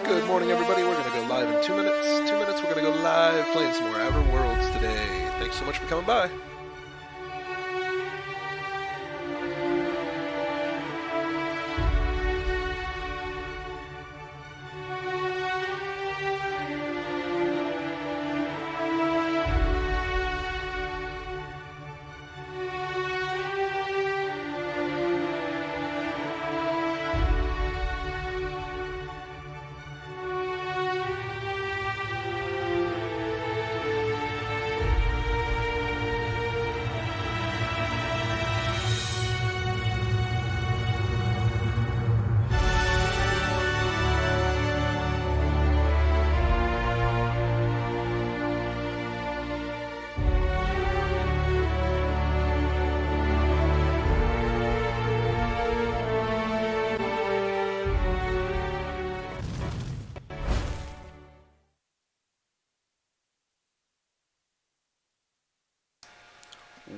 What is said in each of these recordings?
Good morning, everybody. We're going to go live in 2 minutes. 2 minutes, we're going to go live playing some more Outer Worlds today. Thanks so much for coming by.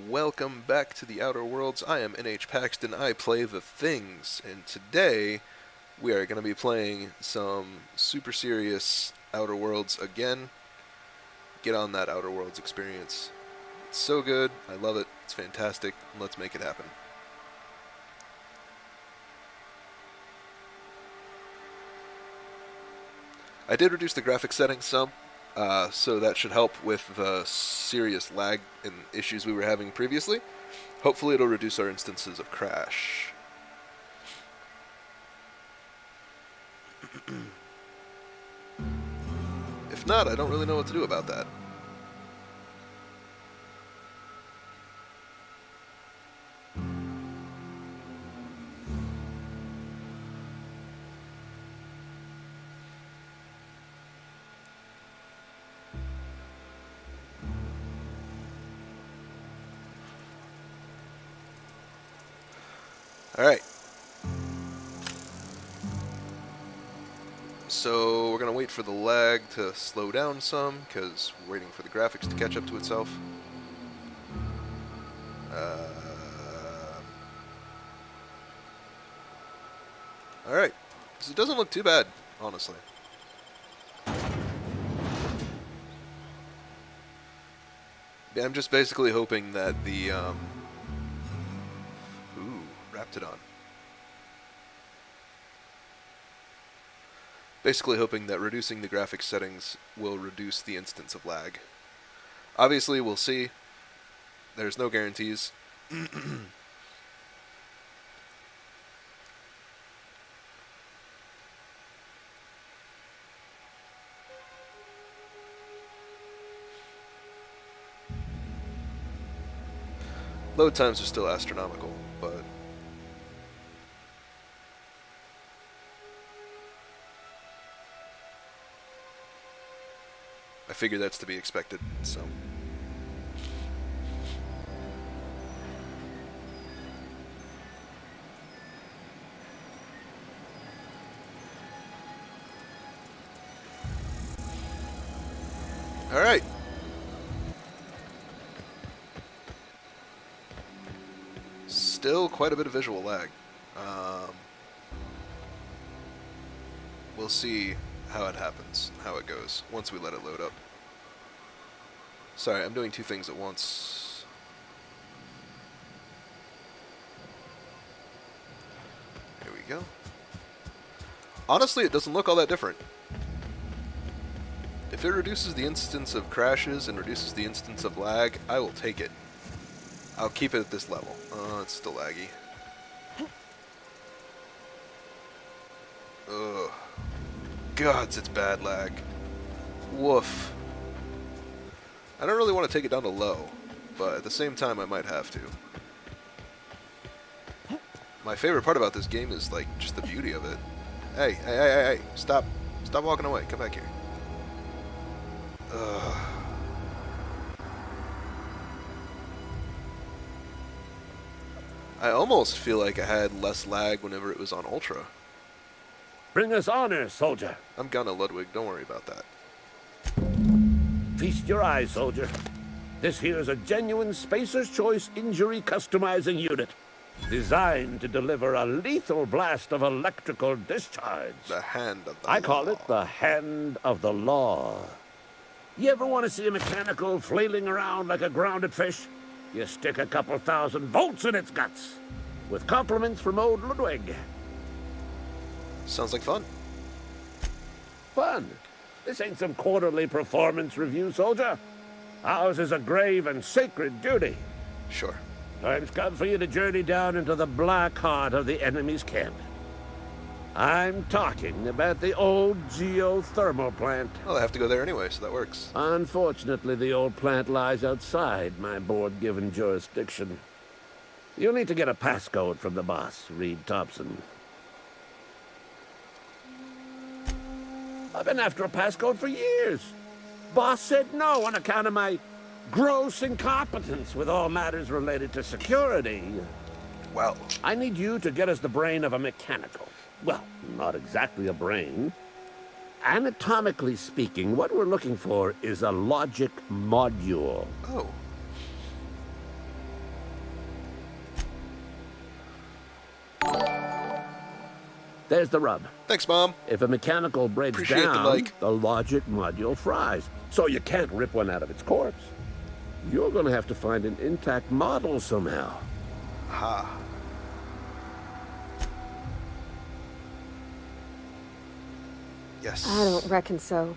Welcome back to the Outer Worlds. I am NH Paxton. I play The Things, and today we are going to be playing some super serious Outer Worlds again. Get on that Outer Worlds experience. It's so good. I love it. It's fantastic. Let's make it happen. I did reduce the graphics settings some. So that should help with the serious lag and issues we were having previously. Hopefully it'll reduce our instances of crash. If not, I don't really know what to do about that. Alright. So we're going to wait for the lag to slow down some, because we're waiting for the graphics to catch up to itself. Alright. So it doesn't look too bad, honestly. Yeah, I'm just basically hoping that the, Raptidon. Basically hoping that reducing the graphics settings will reduce the instance of lag. Obviously, we'll see. There's no guarantees. Load times are still astronomical, but I figure that's to be expected, so. All right. Still quite a bit of visual lag. We'll see how it happens, how it goes, once we let it load up. Sorry, I'm doing two things at once. Here we go. Honestly, it doesn't look all that different. If it reduces the instance of crashes and reduces the instance of lag, I will take it. I'll keep it at this level. It's still laggy. Ugh. Gods, it's bad lag. Woof. I don't really want to take it down to low, but at the same time I might have to. My favorite part about this game is, like, just the beauty of it. Hey, stop. Stop walking away. Come back here. Ugh. I almost feel like I had less lag whenever it was on Ultra. Bring us honor, soldier. I'm Gunna Ludwig, don't worry about that. Feast your eyes, soldier. This here's a genuine Spacer's Choice injury customizing unit. designed to deliver a lethal blast of electrical discharge. The hand of the I call law. it the hand of the law. You ever want to see a mechanical flailing around like a grounded fish? You stick a couple thousand volts in its guts. With compliments from old Ludwig. Sounds like fun. Fun. This ain't some quarterly performance review, soldier. Ours is a grave and sacred duty. Sure. Time's come for you to journey down into the black heart of the enemy's camp. I'm talking about the old geothermal plant. Well, I have to go there anyway, so that works. Unfortunately, the old plant lies outside my board-given jurisdiction. You'll need to get a passcode from the boss, Reed Thompson. I've been after a passcode for years. Boss said no on account of my gross incompetence with all matters related to security. Well, I need you to get us the brain of a mechanical. Well, not exactly a brain. Anatomically speaking, what we're looking for is a logic module. oh. There's the rub. Thanks, Mom. If a mechanical breaks Appreciate the down, like. the logic module fries. So you can't rip one out of its corpse. You're gonna have to find an intact model somehow. Ha. Yes. I don't reckon so.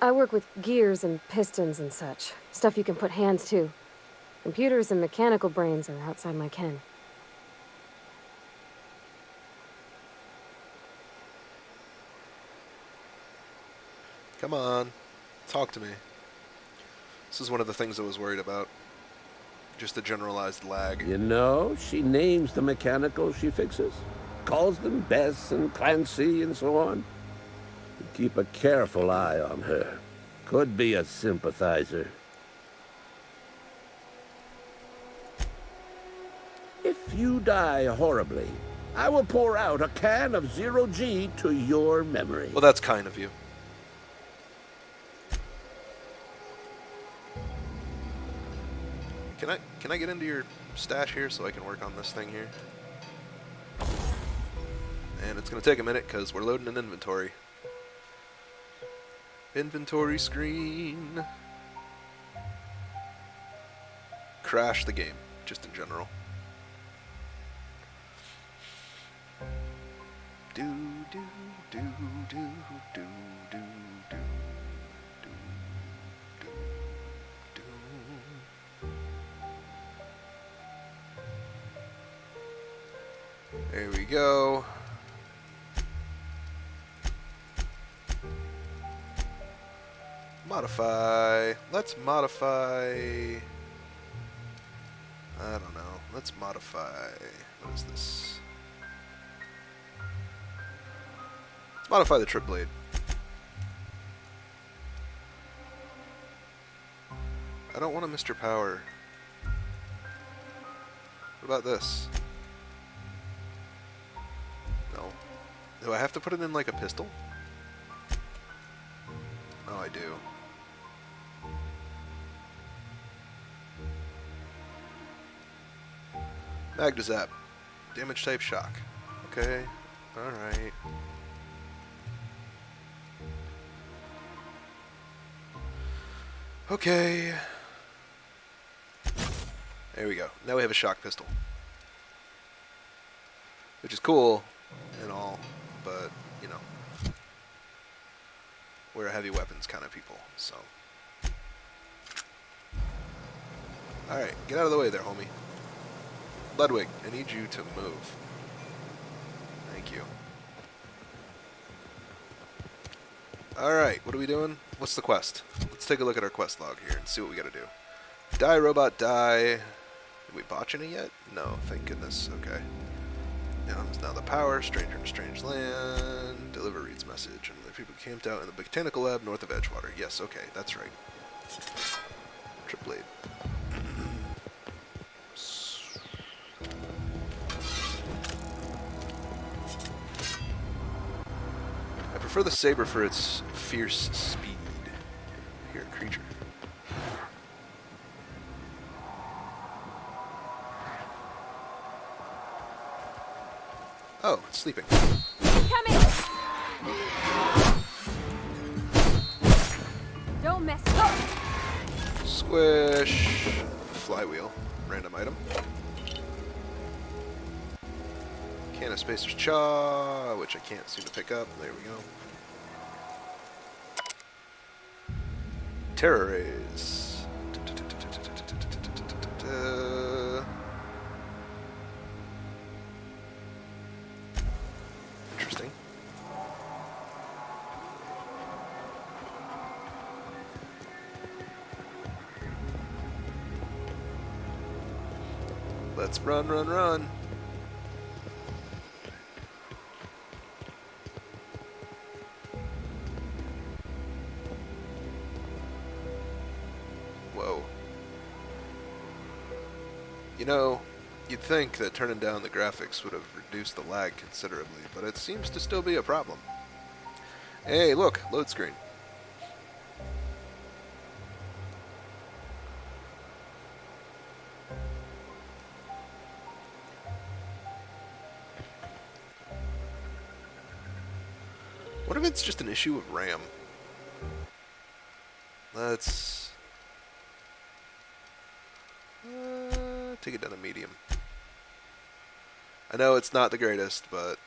I work with gears and pistons and such. Stuff you can put hands to. Computers and mechanical brains are outside my ken. Come on. Talk to me. This is one of the things I was worried about. Just the generalized lag. You know, she names the mechanicals she fixes. Calls them Bess and Clancy and so on. Keep a careful eye on her. Could be a sympathizer. If you die horribly, I will pour out a can of Zero-G to your memory. Well, that's kind of you. Can I get into your stash here so I can work on this thing here? And it's going to take a minute because we're loading an inventory. Inventory screen. Crash the game, just in general. Do do do do do do do do do do. There we go. Modify. Let's modify. I don't know. Let's modify. What is this? Let's modify the trip blade. I don't want a Mr. Power. What about this? No. Do I have to put it in like a pistol? Oh, I do. Magnazap. Damage type shock. Okay. Alright. Okay. There we go. Now we have a shock pistol. Which is cool and all, but, you know. We're heavy weapons kind of people, so. Alright, get out of the way there, homie. Ludwig, I need you to move. Thank you. Alright, what are we doing? What's the quest? Let's take a look at our quest log here and see what we gotta do. Die, robot, die. Did we botch any yet? No, thank goodness. Okay. Now the power, stranger in a strange land, deliver Reed's message, and the people camped out in the botanical lab north of Edgewater. Yes, okay, that's right. Trip blade. I prefer the saber for its fierce speed. Here, creature. sleeping. Coming! Don't mess up! Squish. Flywheel. Random item. Can of Spacer's Chaw, which I can't seem to pick up. There we go. Terror Rays. Interesting. Let's run, run, run. Whoa. You know, you'd think that turning down the graphics would have reduced the lag considerably, but it seems to still be a problem. Hey, look, load screen. What if it's just an issue of RAM? Let's take it down to medium. I know it's not the greatest, but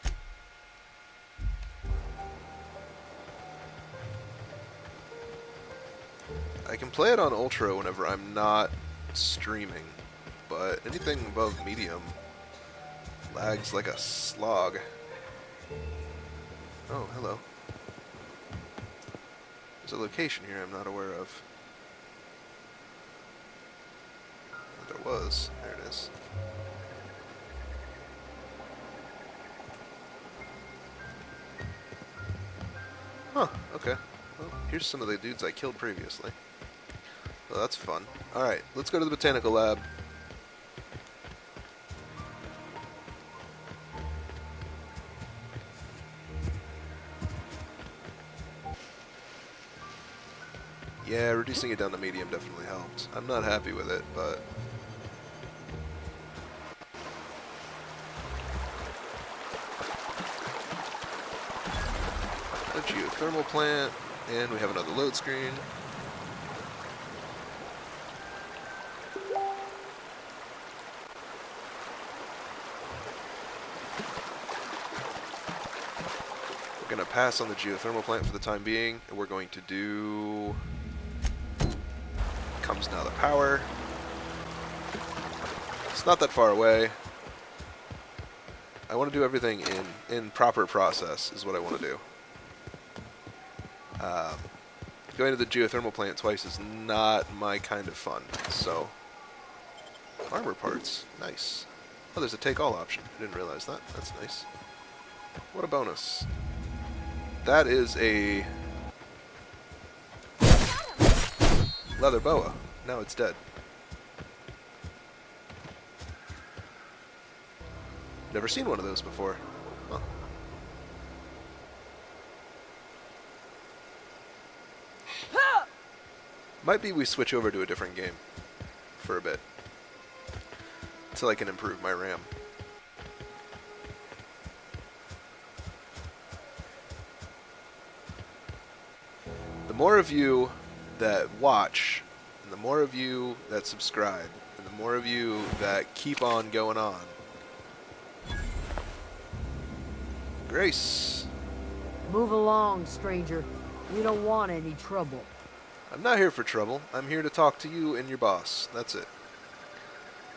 I can play it on ultra whenever I'm not streaming, but anything above medium lags like a slog. Oh, hello. There's a location here I'm not aware of. There was. There it is. Huh, okay. Well, here's some of the dudes I killed previously. Well, that's fun. Alright, let's go to the Botanical Lab. Yeah, reducing it down to medium definitely helped. I'm not happy with it, but a geothermal plant, and we have another load screen. We're going to pass on the geothermal plant for the time being, and we're going to do... Comes now the power. It's not that far away. I want to do everything in proper process is what I want to do. Going to the geothermal plant twice is not my kind of fun, so... Armor parts. Nice. Oh, there's a take-all option. I didn't realize that. That's nice. What a bonus. That is a... leather boa. Now it's dead. Never seen one of those before. Huh. Might be we switch over to a different game for a bit. Until I can improve my RAM. The more of you that watch, and the more of you that subscribe, and the more of you that keep on going on. Grace. Move along, stranger. We don't want any trouble. I'm not here for trouble. I'm here to talk to you and your boss. That's it.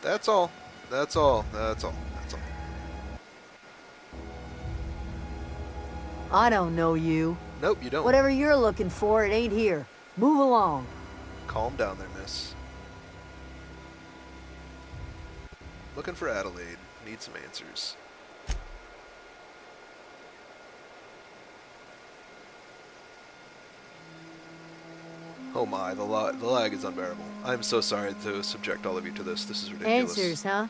That's all. That's all. That's all. That's all. I don't know you. Nope, you don't. Whatever you're looking for, it ain't here. Move along. Calm down there, miss. Looking for Adelaide. Need some answers. Oh my, the lag is unbearable. I'm so sorry to subject all of you to this. This is ridiculous. Answers, huh?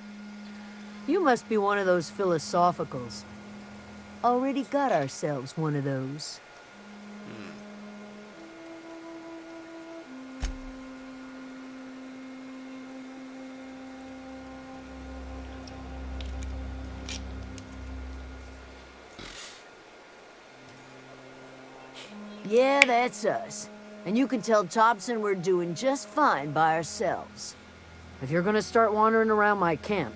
You must be one of those philosophicals. Already got ourselves one of those. Yeah, that's us. And you can tell Thompson we're doing just fine by ourselves. If you're gonna start wandering around my camp,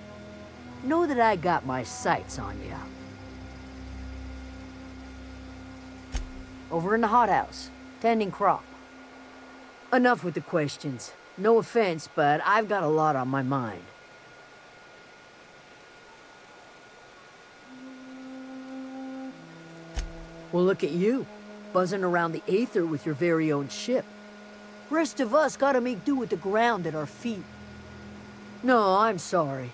know that I got my sights on you. Over in the hothouse, tending crop. Enough with the questions. No offense, but I've got a lot on my mind. Well, look at you, buzzing around the Aether with your very own ship. Rest of us gotta make do with the ground at our feet. No, I'm sorry.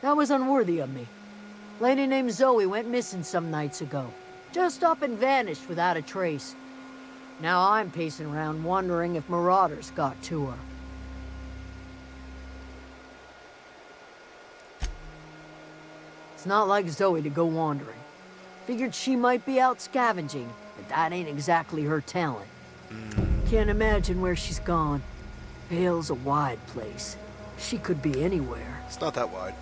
That was unworthy of me. Lady named Zoe went missing some nights ago. Just up and vanished without a trace. Now I'm pacing around wondering if marauders got to her. It's not like Zoe to go wandering. Figured she might be out scavenging, but that ain't exactly her talent. Can't imagine where she's gone. Vale's a wide place. She could be anywhere. It's not that wide.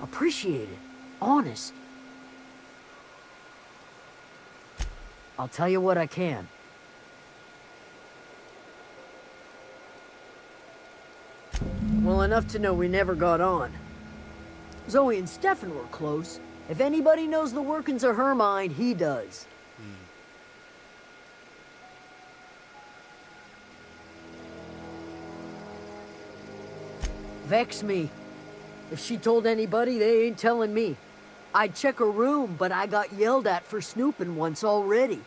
Appreciate it. Honest. I'll tell you what I can. Well, enough to know we never got on. Zoe and Stefan were close. If anybody knows the workings of her mind, he does. Vex me. If she told anybody, they ain't telling me. I'd check her room, but I got yelled at for snooping once already.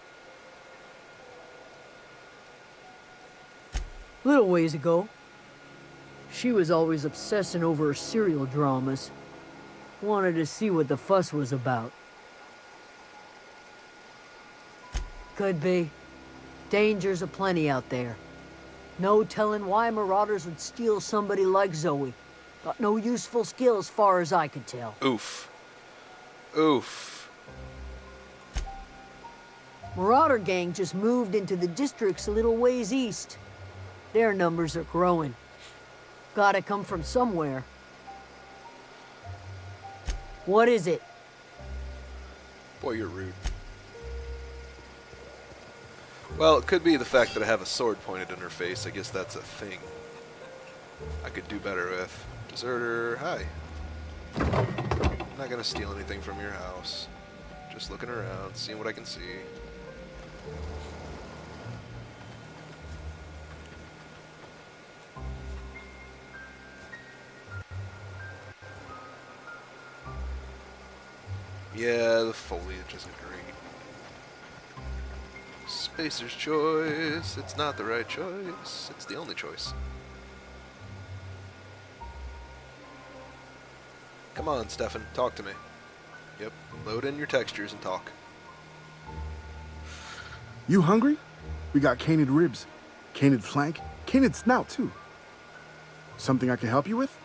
Little ways ago, she was always obsessing over her serial dramas. Wanted to see what the fuss was about. Could be. Dangers aplenty out there. No telling why marauders would steal somebody like Zoe. Got no useful skill as far as I could tell. Oof. Oof. Marauder gang just moved into the districts a little ways east. Their numbers are growing. Gotta come from somewhere. What is it? Boy, you're rude. Well, it could be the fact that I have a sword pointed in her face. I guess that's a thing I could do better with. Deserter, hi. Not gonna steal anything from your house. Just looking around, seeing what I can see. Yeah, the foliage isn't great. Spacer's choice. It's not the right choice. It's the only choice. Come on, Stefan. Talk to me. Yep. Load in your textures and talk. You hungry? We got canid ribs, canid flank, canid snout, too. Something I can help you with?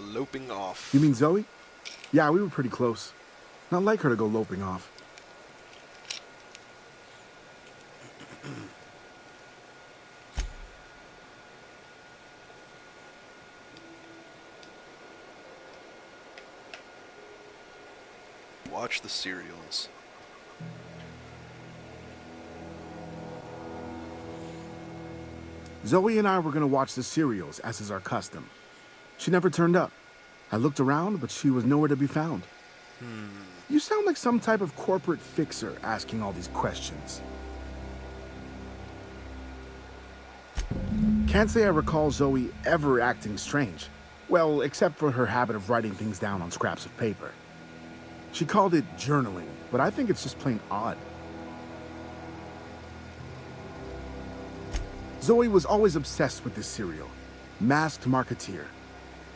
Loping off. You mean Zoe? Yeah, we were pretty close. Not like her to go loping off. Watch the serials. Zoe and I were gonna watch the serials, as is our custom. She never turned up. I looked around, but she was nowhere to be found. You sound like some type of corporate fixer asking all these questions. Can't say I recall Zoe ever acting strange. Well, except for her habit of writing things down on scraps of paper. She called it journaling, but I think it's just plain odd. Zoe was always obsessed with this serial, Masked Marketeer.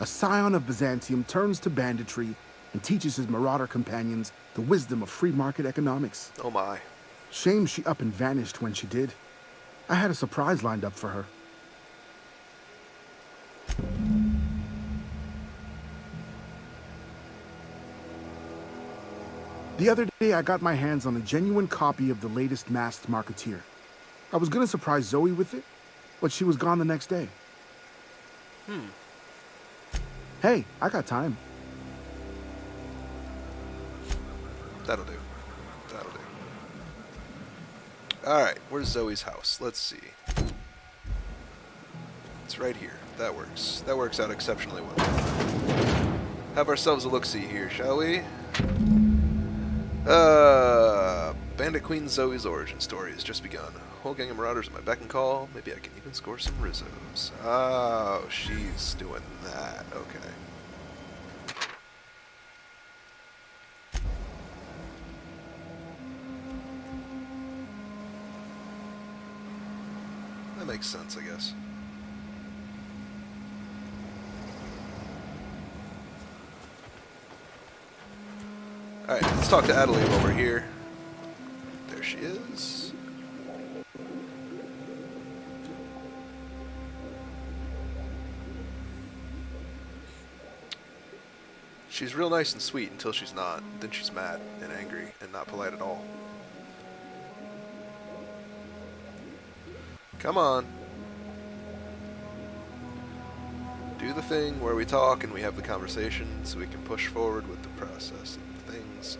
A scion of Byzantium turns to banditry and teaches his marauder companions the wisdom of free market economics. Oh my. Shame she up and vanished when she did. I had a surprise lined up for her. The other day, I got my hands on a genuine copy of the latest Masked Marketeer. I was gonna surprise Zoe with it, but she was gone the next day. Hey, I got time. That'll do. That'll do. Alright, where's Zoe's house? Let's see. It's right here. That works. That works out exceptionally well. Have ourselves a look-see here, shall we? Bandit Queen Zoe's origin story has just begun. Whole gang of marauders at my beck and call. Maybe I can even score some Rizzos. Oh, she's doing that. Okay. That makes sense, I guess. Alright, let's talk to Adelaide while we're here. There she is. She's real nice and sweet until she's not. Then she's mad and angry and not polite at all. Come on. Do the thing where we talk and we have the conversation so we can push forward with the process of things.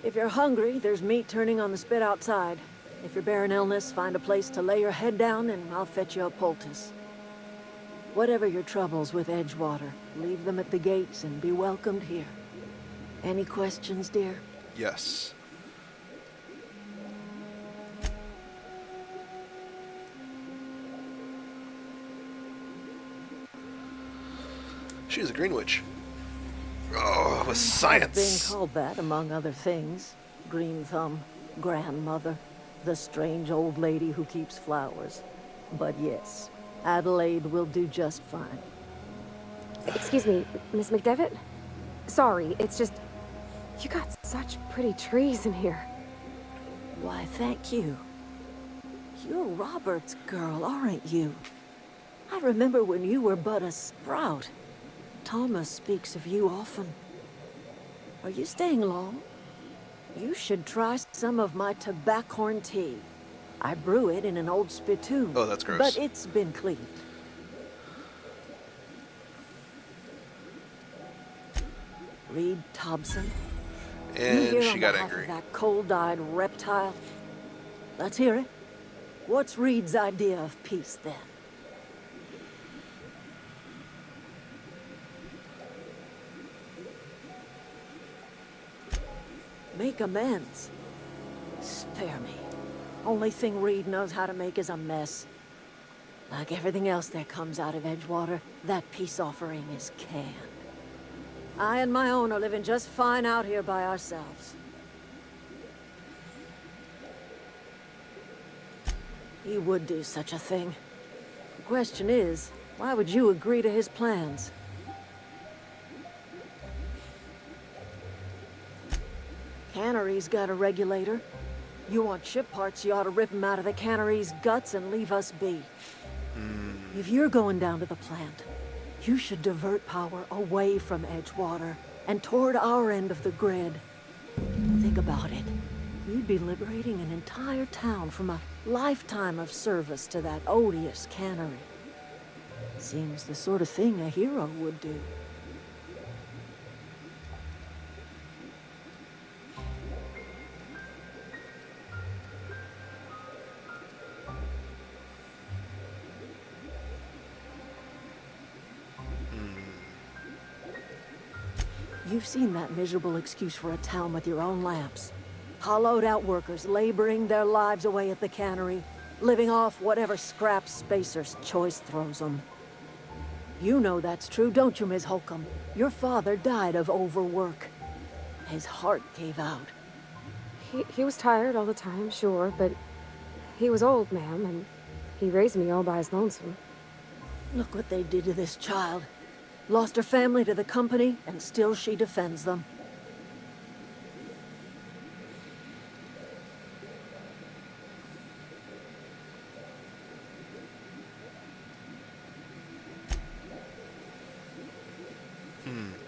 If you're hungry, there's meat turning on the spit outside. If you're bearing illness, find a place to lay your head down and I'll fetch you a poultice. Whatever your troubles with Edgewater, leave them at the gates and be welcomed here. Any questions, dear? Yes. She's a Green Witch. Oh, with science. I've been called that, among other things. Green Thumb, grandmother, the strange old lady who keeps flowers. But yes, Adelaide will do just fine. Excuse me, Miss McDevitt? Sorry, it's just... You got such pretty trees in here. Why, thank you. You're Robert's girl, aren't you? I remember when you were but a sprout. Thomas speaks of you often. Are you staying long? You should try some of my tobaccorn tea. I brew it in an old spittoon. Oh, that's gross. But it's been cleaned. Reed Thompson. And she got angry. That cold-eyed reptile. Let's hear it. What's Reed's idea of peace, then? Make amends. Spare me. Only thing Reed knows how to make is a mess. Like everything else that comes out of Edgewater, that peace offering is canned. I and my own are living just fine out here by ourselves. He would do such a thing. The question is, why would you agree to his plans? Cannery's got a regulator. You want ship parts, you ought to rip him out of the cannery's guts and leave us be. If you're going down to the plant, you should divert power away from Edgewater and toward our end of the grid. Think about it. You'd be liberating an entire town from a lifetime of service to that odious cannery. Seems the sort of thing a hero would do. You've seen that miserable excuse for a town with your own lamps. Hollowed out workers laboring their lives away at the cannery, living off whatever scraps Spacer's choice throws them. You know that's true, don't you, Ms. Holcomb? Your father died of overwork. His heart gave out. He was tired all the time, sure, but he was old, ma'am, and he raised me all by his lonesome. Look what they did to this child. Lost her family to the company, and still she defends them.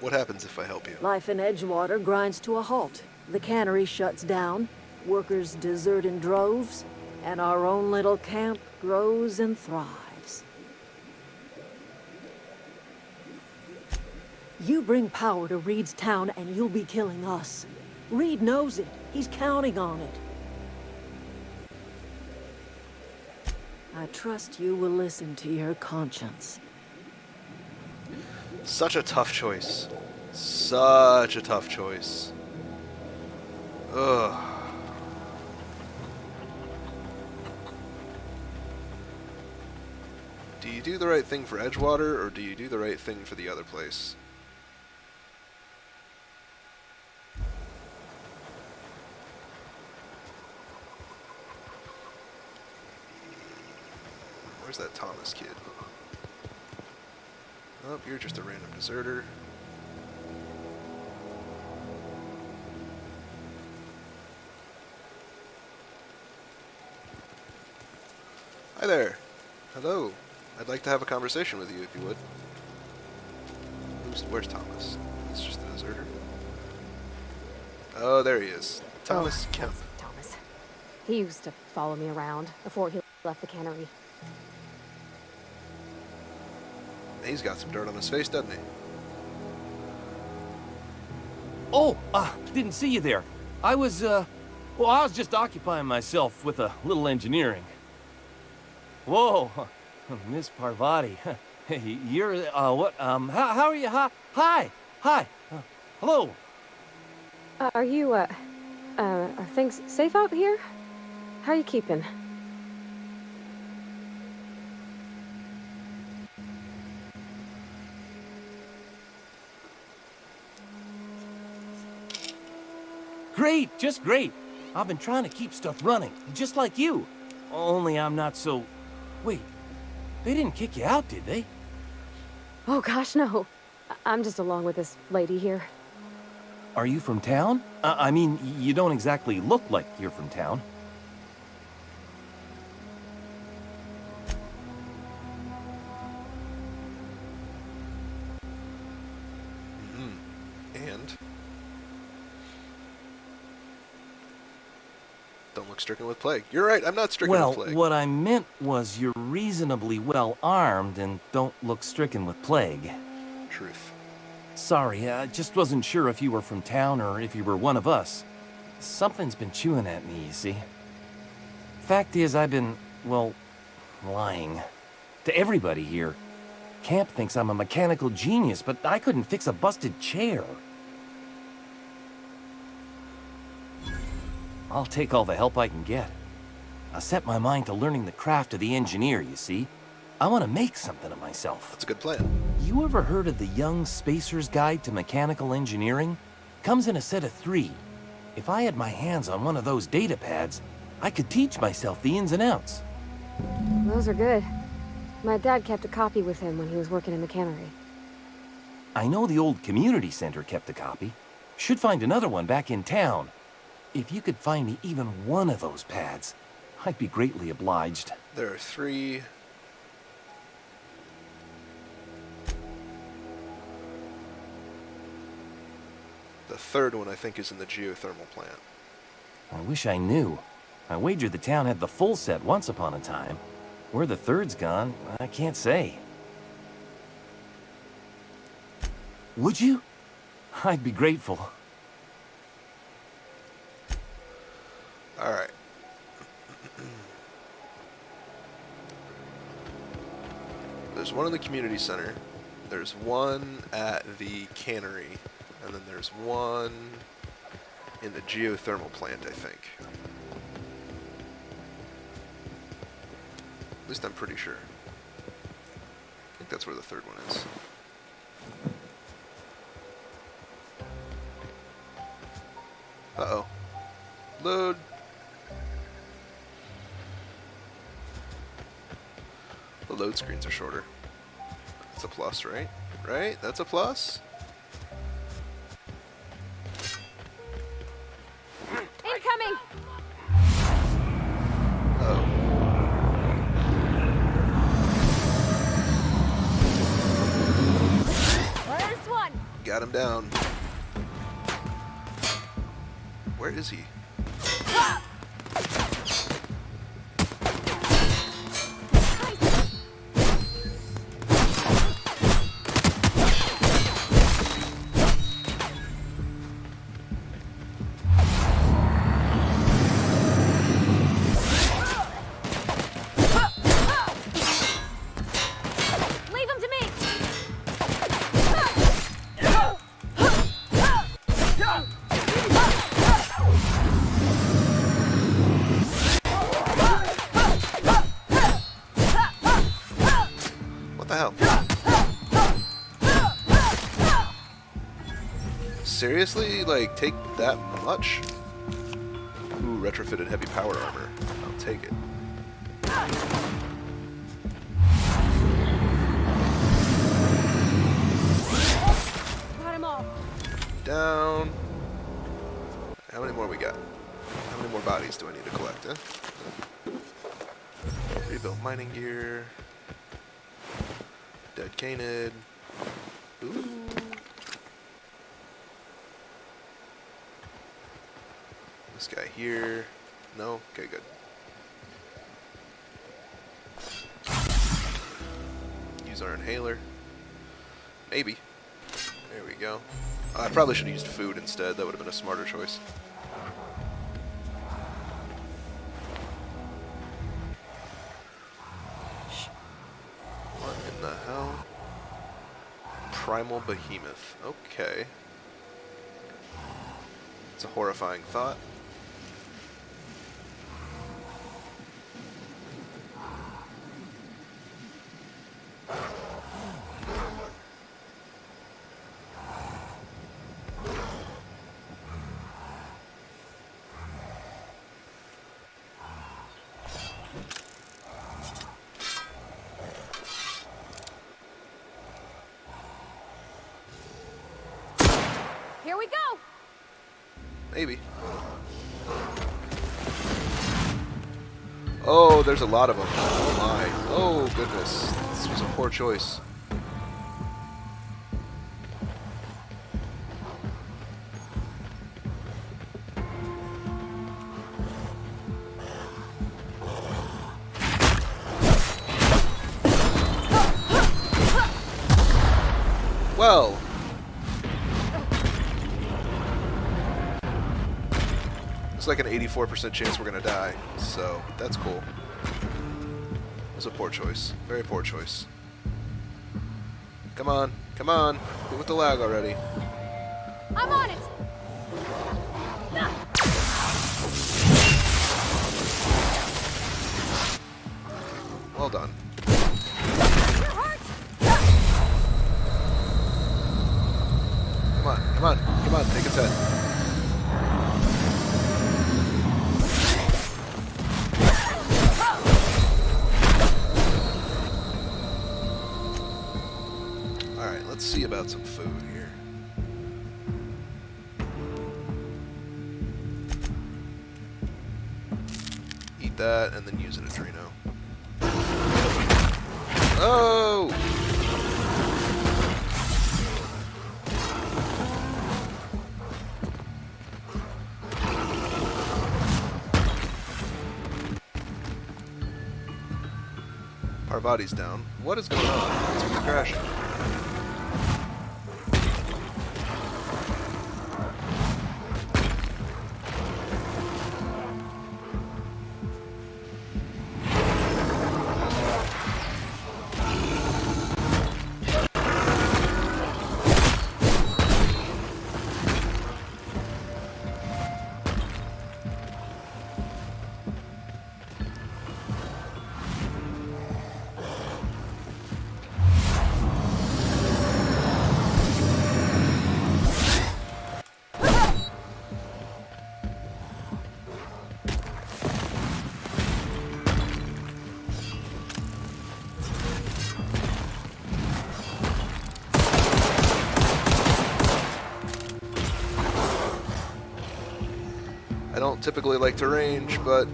What happens if I help you? Life in Edgewater grinds to a halt. The cannery shuts down, workers desert in droves, and our own little camp grows and thrives. You bring power to Reed's town and you'll be killing us. Reed knows it. He's counting on it. I trust you will listen to your conscience. Such a tough choice. Such a tough choice. Ugh. Do you do the right thing for Edgewater, or do you do the right thing for the other place? Where's that Thomas kid? Oh, you're just a random deserter. Hi there. Hello. I'd like to have a conversation with you, if you would. Where's Thomas? It's just a deserter. Oh, there he is. Thomas Kemp. That's Thomas. He used to follow me around before he left the cannery. He's got some dirt on his face, doesn't he? Oh, didn't see you there. I was just occupying myself with a little engineering. Whoa, Miss Parvati. You're, how are you? Hi. Hello. Are you, are things safe out here? How are you keeping? Great, just great. I've been trying to keep stuff running, just like you. Only I'm not so... Wait, they didn't kick you out, did they? Oh gosh, no. I'm just along with this lady here. Are you from town? I mean, you don't exactly look like you're from town. And? Don't look stricken with plague. You're right, I'm not stricken Well, with plague. what I meant was you're reasonably well armed and don't look stricken with plague. Truth. Sorry, I just wasn't sure if you were from town or if you were one of us. Something's been chewing at me, you see. Fact is, I've been, well, lying. To everybody here. Camp thinks I'm a mechanical genius, but I couldn't fix a busted chair. I'll take all the help I can get. I set my mind to learning the craft of the engineer, you see. I want to make something of myself. That's a good plan. You ever heard of the Young Spacer's Guide to Mechanical Engineering? Comes in a set of 3. If I had my hands on one of those data pads, I could teach myself the ins and outs. Those are good. My dad kept a copy with him when he was working in the cannery. I know the old community center kept a copy. Should find another one back in town. If you could find me even one of those pads, I'd be greatly obliged. There are 3. The third one, I think, is in the geothermal plant. I wish I knew. I wagered the town had the full set once upon a time. Where the third's gone, I can't say. Would you? I'd be grateful. All right. There's one in the community center. There's one at the cannery. And then there's one in the geothermal plant, I think. At least I'm pretty sure. I think that's where the third one is. Uh-oh. Load. The load screens are shorter. That's a plus, right? Right? That's a plus? Incoming! Oh. First one! Got him down. Where is he? seriously? Like, take that much? Ooh, retrofitted heavy power armor. I'll take it. Got him all. Down. How many more we got? How many more bodies do I need to collect, eh? Rebuilt mining gear. Dead canid. Ooh. This guy here. No? Okay, good. Use our inhaler. Maybe. There we go. I probably should have used food instead. That would have been a smarter choice. What in the hell? Primal Behemoth. Okay. It's a horrifying thought. Here we go. Maybe. Oh, there's a lot of them. Oh my. Oh goodness. This was a poor choice. Well. Looks like an 84% chance we're gonna die, so that's cool. It was a poor choice. Very poor choice. Come on, come on. Get with the lag already. I'm on it. Well done. You're hurt. Come on, come on, come on, take its head. Alright, let's see about some food here. Eat that and then use an Adreno. Oh! Parvati's down. What is going on? What's with the crashing? I don't typically like to range, but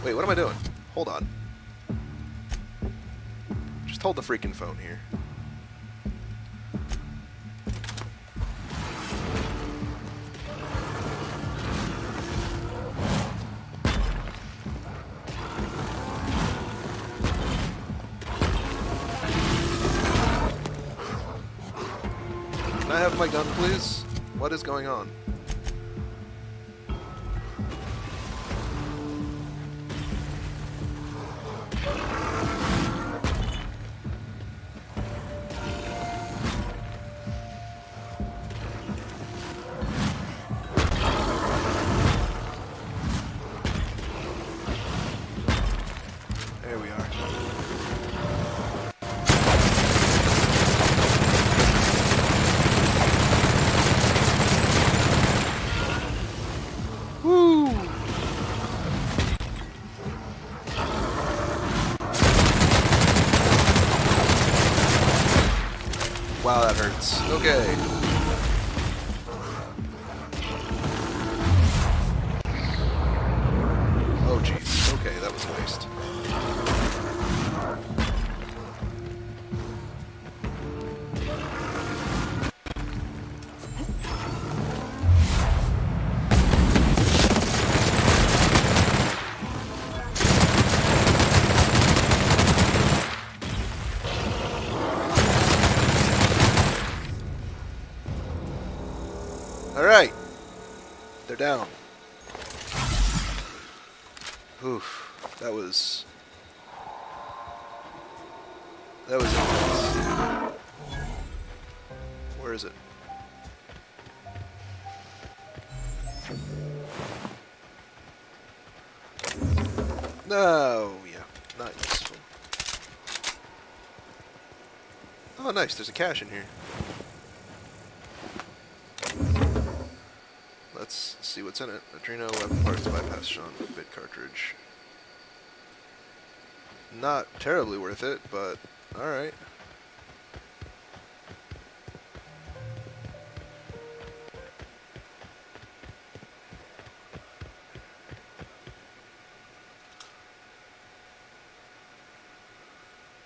wait, what am I doing? Hold on. Just hold the freaking phone here. Can I have my gun, please? What is going on? that hurts. Okay. Oh, jeez. Okay, that was a waste. Alright. They're down. Oof. That was intense. Where is it? No, yeah, not useful. Oh, nice. There's a cache in here. Let's see what's in it. Adreno, weapon parts, bypass Sean, bit cartridge. Not terribly worth it, but alright.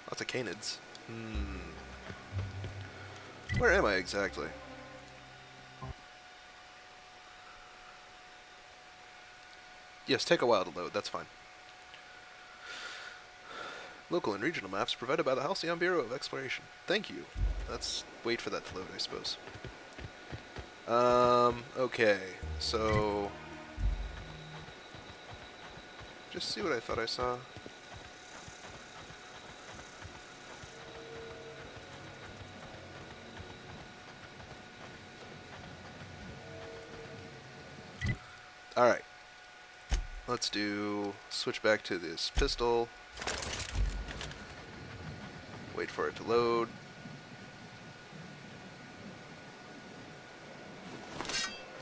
Lots of canids. Where am I exactly? Yes, take a while to load, that's fine. Local and regional maps provided by the Halcyon Bureau of Exploration. Thank you. Let's wait for that to load, I suppose. Okay, so... just see what I thought I saw. Alright. Let's switch back to this pistol. Wait for it to load.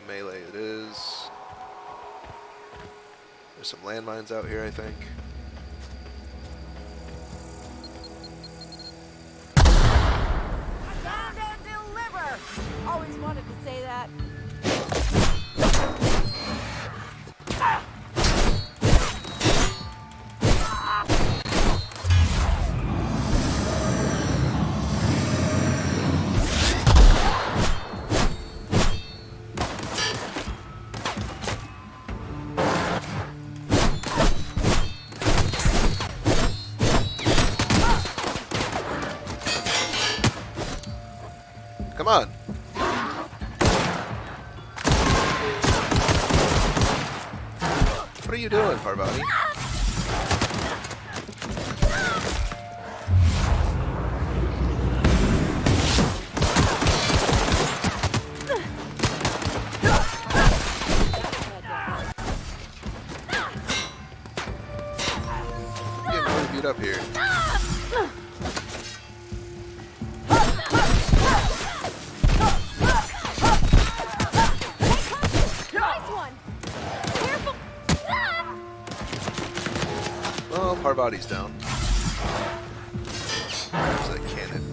Melee it is. There's some landmines out here, I think. Found and deliver! Always wanted to say that. Come on. What are you doing, Parvati? I'm getting really beat up here. Well, Parvati's down. There's that cannon.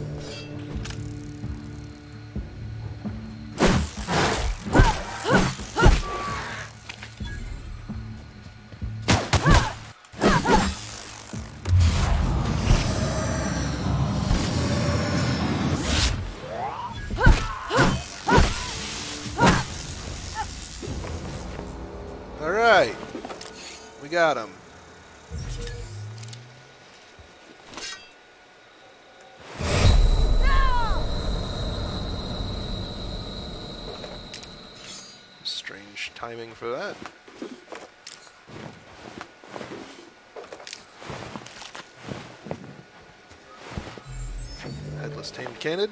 Alright. We got him. Strange timing for that. Headless tamed canid.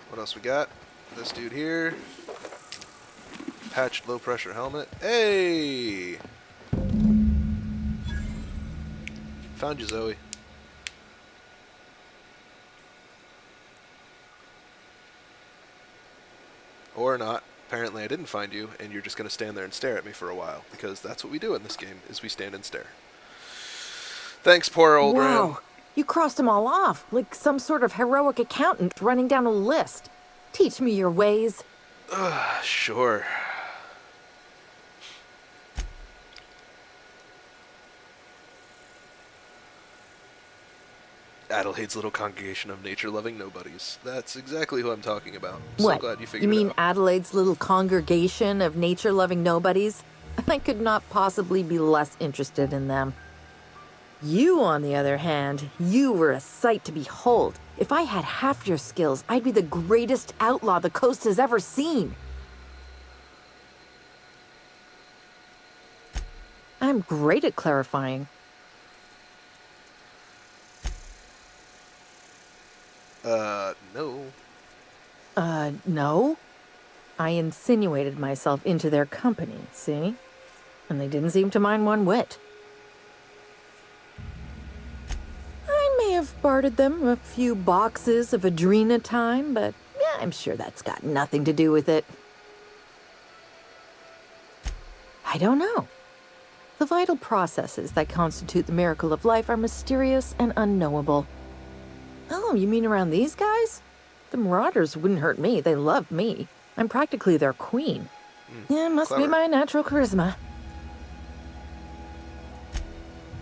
What else we got? This dude here. Patched low pressure helmet. Hey! Found you, Zoe. Or not. Apparently I didn't find you, and you're just going to stand there and stare at me for a while, because that's what we do in this game, is we stand and stare. Thanks, poor old Ram. Wow, You crossed them all off, like some sort of heroic accountant running down a list. Teach me your ways. Sure. Adelaide's little congregation of nature-loving nobodies. That's exactly who I'm talking about. So What? glad you figured You mean it out. Adelaide's little congregation of nature-loving nobodies? I could not possibly be less interested in them. You, on the other hand, you were a sight to behold. If I had half your skills, I'd be the greatest outlaw the coast has ever seen. I'm great at clarifying. No. No? I insinuated myself into their company, see? And they didn't seem to mind one whit. I may have bartered them a few boxes of Adrena time, but yeah, I'm sure that's got nothing to do with it. I don't know. The vital processes that constitute the miracle of life are mysterious and unknowable. Oh, you mean around these guys? The Marauders wouldn't hurt me. They love me. I'm practically their queen. Yeah, must be clever. my natural charisma.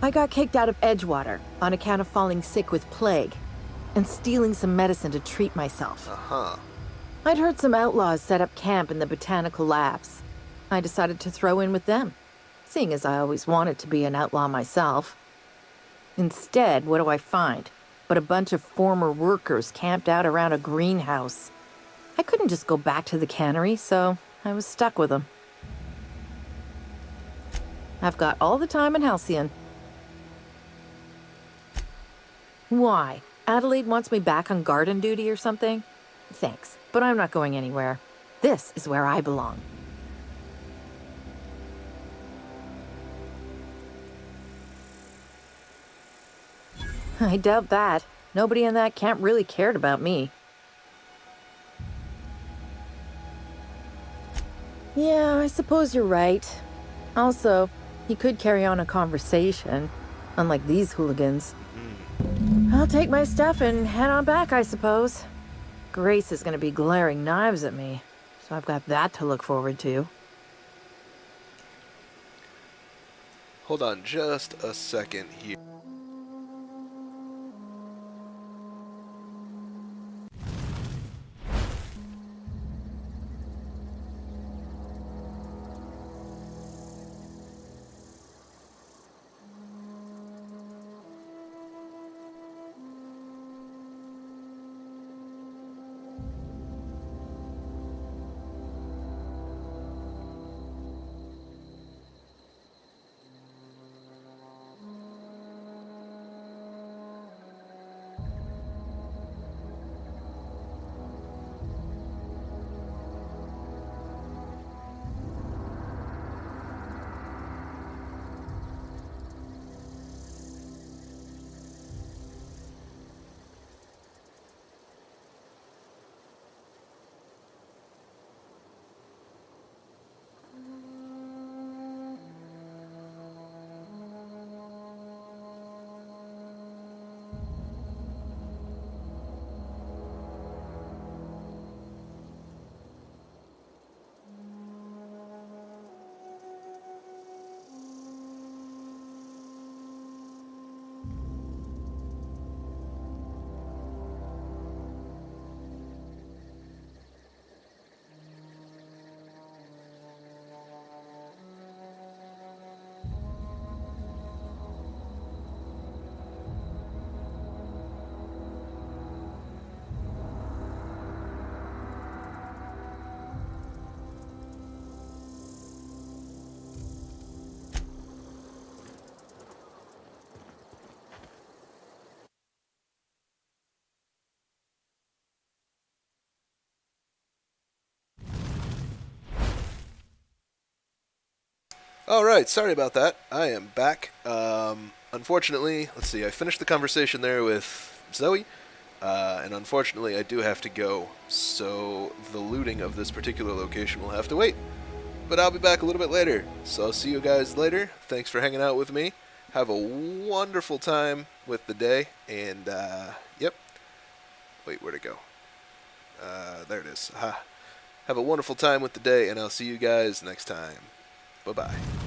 I got kicked out of Edgewater on account of falling sick with plague and stealing some medicine to treat myself. Uh-huh. I'd heard some outlaws set up camp in the botanical labs. I decided to throw in with them, seeing as I always wanted to be an outlaw myself. Instead, what do I find? But a bunch of former workers camped out around a greenhouse. I couldn't just go back to the cannery, so I was stuck with them. I've got all the time in Halcyon. Why? Adelaide wants me back on garden duty or something? Thanks, but I'm not going anywhere. This is where I belong. I doubt that. Nobody in that camp really cared about me. Yeah, I suppose you're right. Also, he could carry on a conversation, unlike these hooligans. I'll take my stuff and head on back, I suppose. Grace is gonna be glaring knives at me, so I've got that to look forward to. Hold on just a second here. Alright, sorry about that. I am back. Unfortunately, let's see, I finished the conversation there with Zoe, and unfortunately I do have to go, so the looting of this particular location will have to wait. But I'll be back a little bit later, so I'll see you guys later. Thanks for hanging out with me, have a wonderful time with the day, and, yep. Wait, where'd it go? There it is. Have a wonderful time with the day, and I'll see you guys next time. Bye-bye.